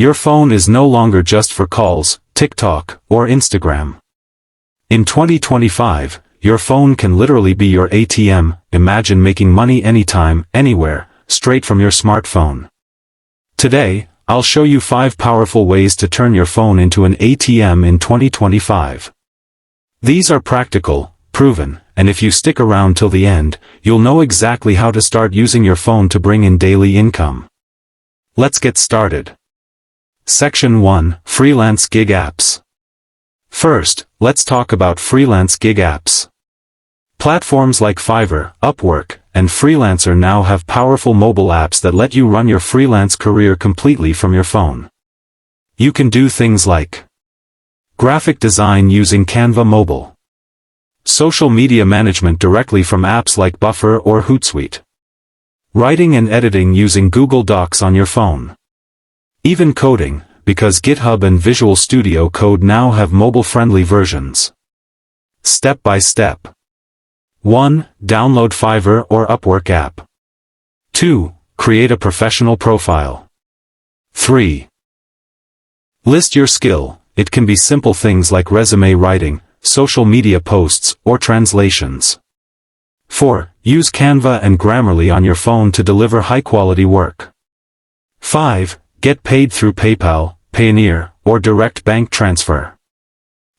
Your phone is no longer just for calls, TikTok, or Instagram. In 2025, your phone can literally be your ATM. Imagine making money anytime, anywhere, straight from your smartphone. Today, I'll show you 5 powerful ways to turn your phone into an ATM in 2025. These are practical, proven, and if you stick around till the end, you'll know exactly how to start using your phone to bring in daily income. Let's get started. Section 1: Freelance Gig Apps. First, let's talk about freelance gig apps. Platforms like Fiverr, Upwork, and Freelancer now have powerful mobile apps that let you run your freelance career completely from your phone. You can do things like graphic design using Canva Mobile, social media management directly from apps like Buffer or Hootsuite, writing and editing using Google Docs on your phone, even coding, because GitHub and Visual Studio Code now have mobile-friendly versions. Step by step. 1. Download Fiverr or Upwork app. 2. Create a professional profile. 3. List your skill. It can be simple things like resume writing, social media posts, or translations. 4. Use Canva and Grammarly on your phone to deliver high-quality work. 5. Get paid through PayPal, Payoneer, or direct bank transfer.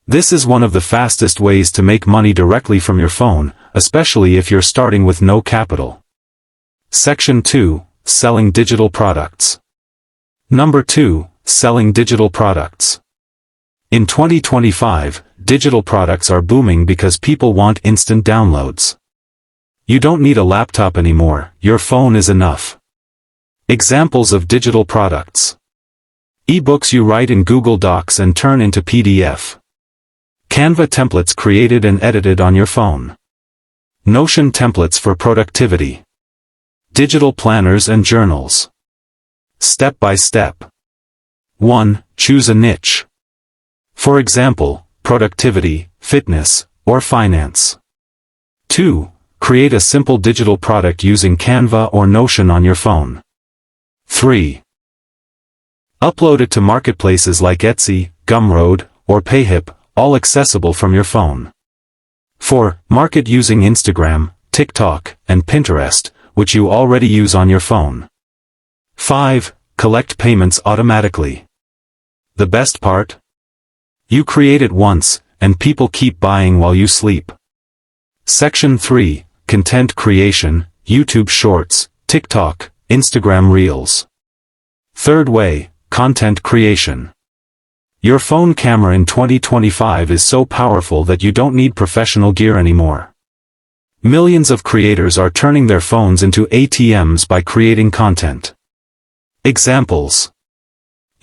This is one of the fastest ways to make money directly from your phone, especially if you're starting with no capital. Section 2: Selling digital products. Number 2: Selling digital products. In 2025, digital products are booming because people want instant downloads. You don't need a laptop anymore, your phone is enough. Examples of digital products: eBooks you write in Google Docs and turn into PDF. Canva templates created and edited on your phone. Notion templates for productivity. Digital planners and journals. Step by step. 1. Choose a niche. For example, productivity, fitness, or finance. 2. Create a simple digital product using Canva or Notion on your phone. 3. Upload it to marketplaces like Etsy, Gumroad, or Payhip, all accessible from your phone. 4. Market using Instagram, TikTok, and Pinterest, which you already use on your phone. 5. Collect payments automatically. The best part? You create it once, and people keep buying while you sleep. Section 3: Content creation, YouTube Shorts, TikTok, Instagram Reels. Third way: content creation. Your phone camera in 2025 is so powerful that you don't need professional gear anymore. Millions of creators are turning their phones into ATMs by creating content. Examples: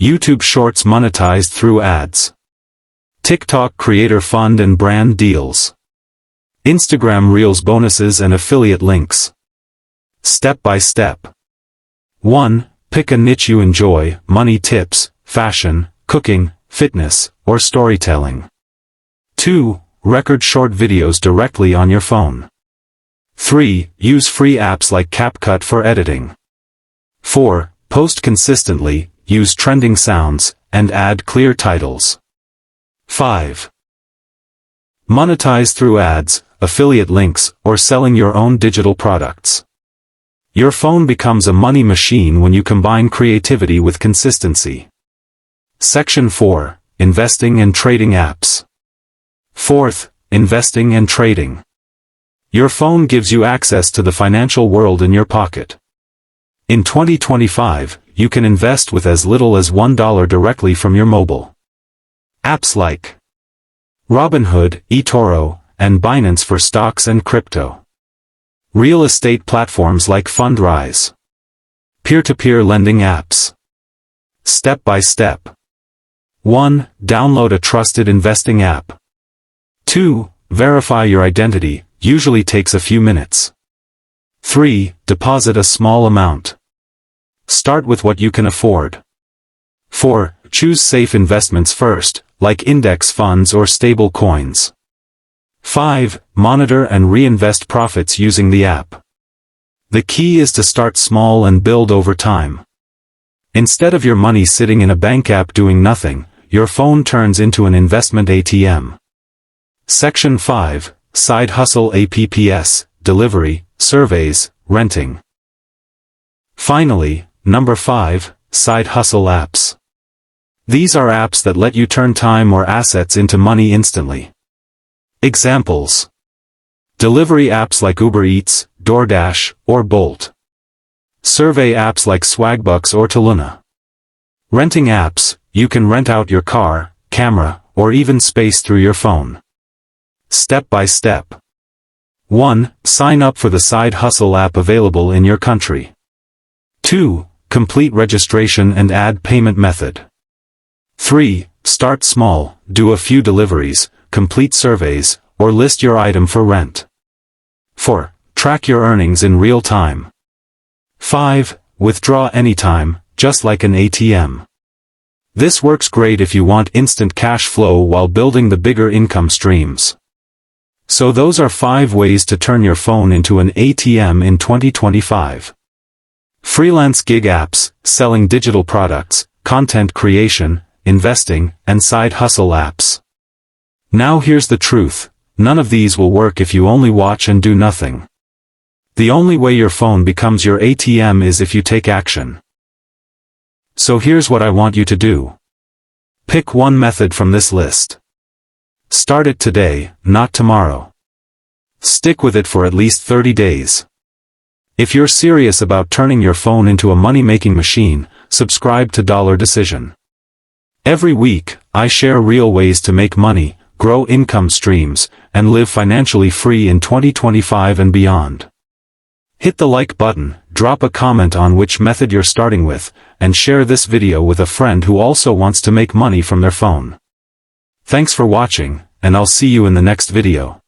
YouTube Shorts monetized through ads. TikTok Creator Fund and brand deals. Instagram Reels bonuses and affiliate links. Step by step. 1. Pick a niche you enjoy: money tips, fashion, cooking, fitness, or storytelling. 2. Record short videos directly on your phone. 3. Use free apps like CapCut for editing. 4. Post consistently, use trending sounds, and add clear titles. 5. Monetize through ads, affiliate links, or selling your own digital products. Your phone becomes a money machine when you combine creativity with consistency. Section 4: Investing and trading apps. 4th, investing and trading. Your phone gives you access to the financial world in your pocket. In 2025, you can invest with as little as $1 directly from your mobile. Apps like Robinhood, eToro, and Binance for stocks and crypto. Real estate platforms like Fundrise. Peer-to-peer lending apps. Step by step. 1. Download a trusted investing app. 2. Verify your identity, usually takes a few minutes. 3. Deposit a small amount. Start with what you can afford. 4. Choose safe investments first, like index funds or stable coins. 5. Monitor and reinvest profits using the app. The key is to start small and build over time. Instead of your money sitting in a bank app doing nothing, your phone turns into an investment ATM. Section 5, Side Hustle apps, Delivery, Surveys, Renting. Finally, number 5, Side Hustle apps. These are apps that let you turn time or assets into money instantly. Examples: delivery apps like Uber Eats, DoorDash, or Bolt. Survey apps like Swagbucks or Taluna. Renting apps, you can rent out your car, camera, or even space through your phone. Step by step. 1. Sign up for the Side Hustle app available in your country. 2. Complete registration and add payment method. 3. Start small, do a few deliveries, complete surveys, or list your item for rent. 4. Track your earnings in real time. 5. Withdraw anytime, just like an ATM. This works great if you want instant cash flow while building the bigger income streams. So those are 5 ways to turn your phone into an ATM in 2025. Freelance gig apps, selling digital products, content creation, investing, and side hustle apps. Now here's the truth, none of these will work if you only watch and do nothing. The only way your phone becomes your ATM is if you take action. So here's what I want you to do. Pick one method from this list. Start it today, not tomorrow. Stick with it for at least 30 days. If you're serious about turning your phone into a money-making machine, subscribe to Dollar Decision. Every week, I share real ways to make money, grow income streams, and live financially free in 2025 and beyond. Hit the like button, drop a comment on which method you're starting with, and share this video with a friend who also wants to make money from their phone. Thanks for watching, and I'll see you in the next video.